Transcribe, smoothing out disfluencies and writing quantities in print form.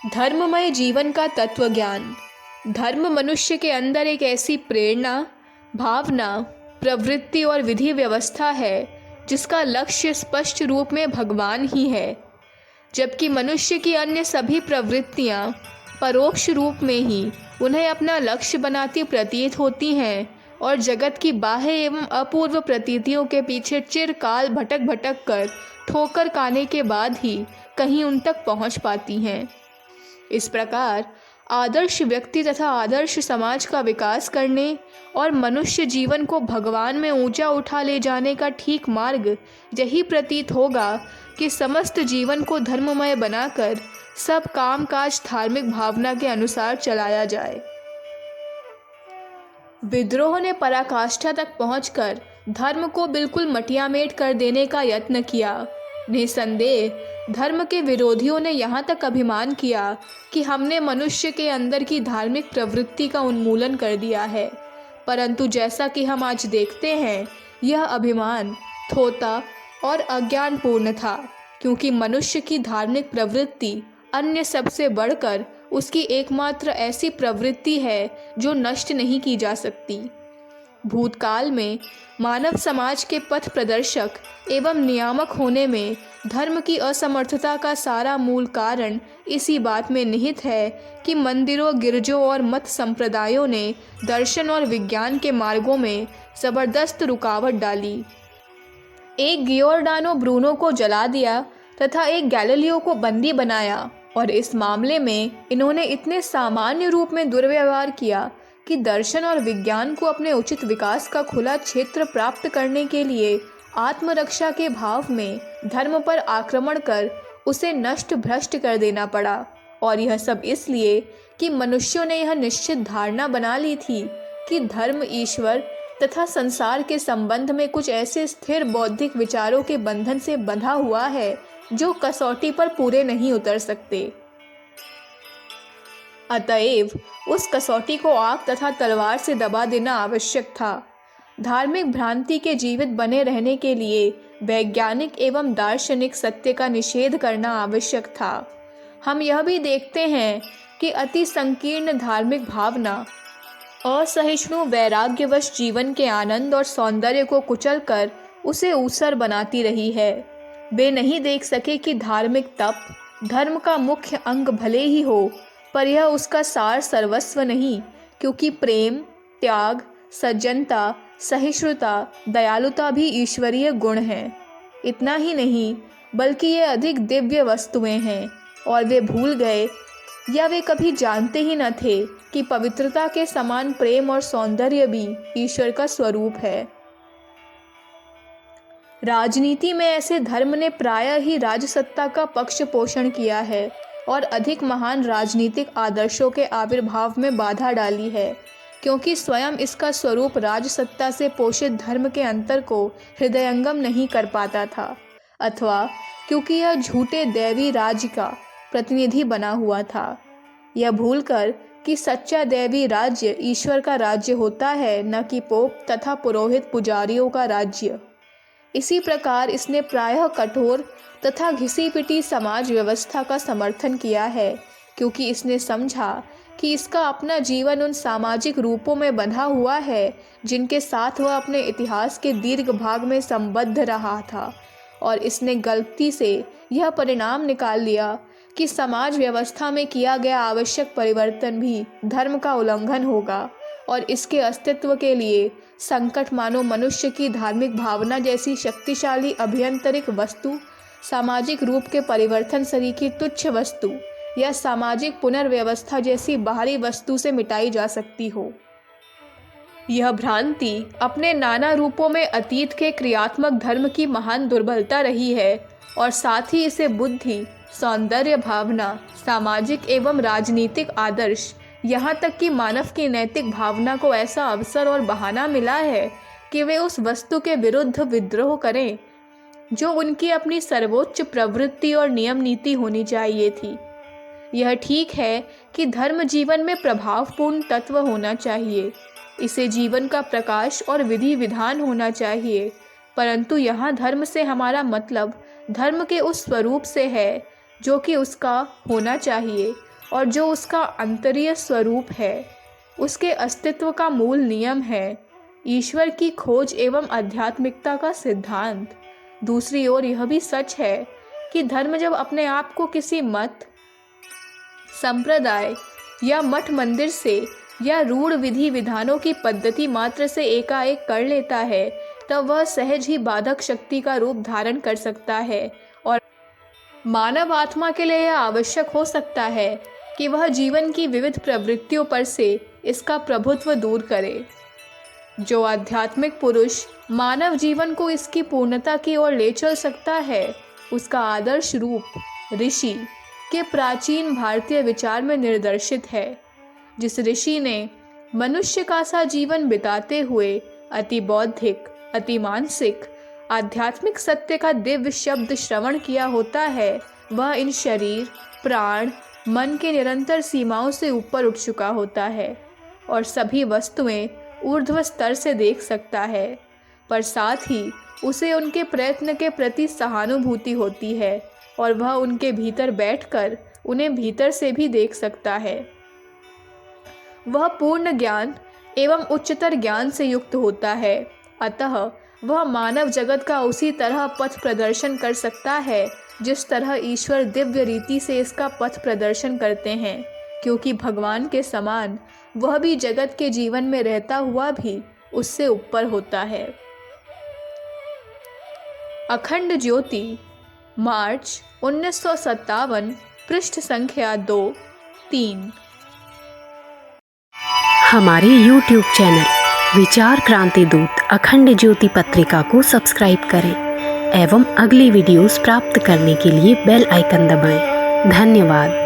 धर्ममय जीवन का तत्व ज्ञान। धर्म मनुष्य के अंदर एक ऐसी प्रेरणा, भावना, प्रवृत्ति और विधि व्यवस्था है जिसका लक्ष्य स्पष्ट रूप में भगवान ही है, जबकि मनुष्य की अन्य सभी प्रवृत्तियां परोक्ष रूप में ही उन्हें अपना लक्ष्य बनाती प्रतीत होती हैं और जगत की बाह्य एवं अपूर्व प्रतीतियों के पीछे चिरकाल भटक भटक कर ठोकर खाने के बाद ही कहीं उन तक पहुंच पाती हैं। इस प्रकार आदर्श व्यक्ति तथा आदर्श समाज का विकास करने और मनुष्य जीवन को भगवान में ऊंचा उठा ले जाने का ठीक मार्ग यही प्रतीत होगा कि समस्त जीवन को धर्ममय बनाकर सब कामकाज धार्मिक भावना के अनुसार चलाया जाए। विद्रोह ने पराकाष्ठा तक पहुंचकर धर्म को बिल्कुल मटियामेट कर देने का यत्न किया। निसंदेह धर्म के विरोधियों ने यहाँ तक अभिमान किया कि हमने मनुष्य के अंदर की धार्मिक प्रवृत्ति का उन्मूलन कर दिया है, परंतु जैसा कि हम आज देखते हैं, यह अभिमान थोथा और अज्ञानपूर्ण था, क्योंकि मनुष्य की धार्मिक प्रवृत्ति अन्य सबसे बढ़कर उसकी एकमात्र ऐसी प्रवृत्ति है जो नष्ट नहीं की जा सकती। भूतकाल में मानव समाज के पथ प्रदर्शक एवं नियामक होने में धर्म की असमर्थता का सारा मूल कारण इसी बात में निहित है कि मंदिरों, गिरजों और मत संप्रदायों ने दर्शन और विज्ञान के मार्गों में जबरदस्त रुकावट डाली। एक गियोर्डानो ब्रूनो को जला दिया तथा एक गैलीलियो को बंदी बनाया, और इस मामले में इन्होंने इतने सामान्य रूप में दुर्व्यवहार किया कि दर्शन और विज्ञान को अपने उचित विकास का खुला क्षेत्र प्राप्त करने के लिए आत्मरक्षा के भाव में धर्म पर आक्रमण कर उसे नष्ट भ्रष्ट कर देना पड़ा। और यह सब इसलिए कि मनुष्यों ने यह निश्चित धारणा बना ली थी कि धर्म ईश्वर तथा संसार के संबंध में कुछ ऐसे स्थिर बौद्धिक विचारों के बंधन से बंधा हुआ है जो कसौटी पर पूरे नहीं उतर सकते। अतएव उस कसौटी को आग तथा तलवार से दबा देना आवश्यक था। धार्मिक भ्रांति के जीवित बने रहने के लिए वैज्ञानिक एवं दार्शनिक सत्य का निषेध करना आवश्यक था। हम यह भी देखते हैं कि अति संकीर्ण धार्मिक भावना असहिष्णु वैराग्यवश जीवन के आनंद और सौंदर्य को कुचलकर उसे ऊसर बनाती रही है। वे नहीं देख सके कि धार्मिक तप धर्म का मुख्य अंग भले ही हो, पर यह उसका सार सर्वस्व नहीं, क्योंकि प्रेम, त्याग, सज्जनता, सहिष्णुता, दयालुता भी ईश्वरीय गुण हैं। इतना ही नहीं, बल्कि ये अधिक दिव्य वस्तुएं हैं, और वे भूल गए या वे कभी जानते ही न थे कि पवित्रता के समान प्रेम और सौंदर्य भी ईश्वर का स्वरूप है। राजनीति में ऐसे धर्म ने प्रायः ही राजसत्ता का पक्ष पोषण किया है और अधिक महान राजनीतिक आदर्शों के आविर्भाव में बाधा डाली है, क्योंकि स्वयं इसका स्वरूप राजसत्ता से पोषित धर्म के अंतर को हृदयंगम नहीं कर पाता था, अथवा क्योंकि यह झूठे दैवी राज्य का प्रतिनिधि बना हुआ था। यह भूलकर कि सच्चा दैवी राज्य ईश्वर का राज्य होता है, न कि पोप तथा पुरोहित पुजारियों का राज्य। इसी प्रकार इसने प्रायः कठोर तथा घिसी पिटी समाज व्यवस्था का समर्थन किया है, क्योंकि इसने समझा कि इसका अपना जीवन उन सामाजिक रूपों में बंधा हुआ है जिनके साथ वह अपने इतिहास के दीर्घ भाग में संबद्ध रहा था, और इसने गलती से यह परिणाम निकाल लिया कि समाज व्यवस्था में किया गया आवश्यक परिवर्तन भी धर्म का उल्लंघन होगा, और इसके अस्तित्व के लिए संकट मानो मनुष्य की धार्मिक भावना जैसी शक्तिशाली अभ्यंतरिक वस्तु, सामाजिक रूप के परिवर्तन सरीखी तुच्छ वस्तु या सामाजिक पुनर्व्यवस्था जैसी बाहरी वस्तु से मिटाई जा सकती हो। यह भ्रांति अपने नाना रूपों में अतीत के क्रियात्मक धर्म की महान दुर्बलता रही है, और साथ ही इसे बुद्धि, सौंदर्य भावना, सामाजिक एवं राजनीतिक आदर्श, यहाँ तक कि मानव की नैतिक भावना को ऐसा अवसर और बहाना मिला है कि वे उस वस्तु के विरुद्ध विद्रोह करें जो उनकी अपनी सर्वोच्च प्रवृत्ति और नियम नीति होनी चाहिए थी। यह ठीक है कि धर्म जीवन में प्रभावपूर्ण तत्व होना चाहिए, इसे जीवन का प्रकाश और विधि विधान होना चाहिए, परंतु यहाँ धर्म से हमारा मतलब धर्म के उस स्वरूप से है जो कि उसका होना चाहिए और जो उसका अंतरीय स्वरूप है, उसके अस्तित्व का मूल नियम है, ईश्वर की खोज एवं आध्यात्मिकता का सिद्धांत। दूसरी ओर यह भी सच है कि धर्म जब अपने आप को किसी मत, संप्रदाय या मठ मंदिर से या रूढ़ विधि विधानों की पद्धति मात्र से एकाएक कर लेता है, तब वह सहज ही बाधक शक्ति का रूप धारण कर सकता है और मानव आत्मा के लिए यह आवश्यक हो सकता है कि वह जीवन की विविध प्रवृत्तियों पर से इसका प्रभुत्व दूर करे। जो आध्यात्मिक पुरुष मानव जीवन को इसकी पूर्णता की ओर ले चल सकता है, उसका आदर्श रूप ऋषि के प्राचीन भारतीय विचार में निर्देशित है। जिस ऋषि ने मनुष्य का सा जीवन बिताते हुए अति बौद्धिक, अति मानसिक, आध्यात्मिक सत्य का दिव्य शब्द श्रवण किया होता है, वह इन शरीर, प्राण, मन के निरंतर सीमाओं से ऊपर उठ चुका होता है और सभी वस्तुएं ऊर्ध्व स्तर से देख सकता है, पर साथ ही उसे उनके प्रयत्न के प्रति सहानुभूति होती है और वह उनके भीतर बैठकर उन्हें भीतर से भी देख सकता है। वह पूर्ण ज्ञान एवं उच्चतर ज्ञान से युक्त होता है, अतः वह मानव जगत का उसी तरह पथ प्रदर्शन कर सकता है जिस तरह ईश्वर दिव्य रीति से इसका पथ प्रदर्शन करते हैं, क्योंकि भगवान के समान वह भी जगत के जीवन में रहता हुआ भी उससे ऊपर होता है। अखंड ज्योति, मार्च 1957, पृष्ठ संख्या 2-3। हमारे YouTube चैनल विचार क्रांति दूत अखंड ज्योति पत्रिका को सब्सक्राइब करें एवं अगली वीडियोस प्राप्त करने के लिए बेल आइकन दबाएं। धन्यवाद।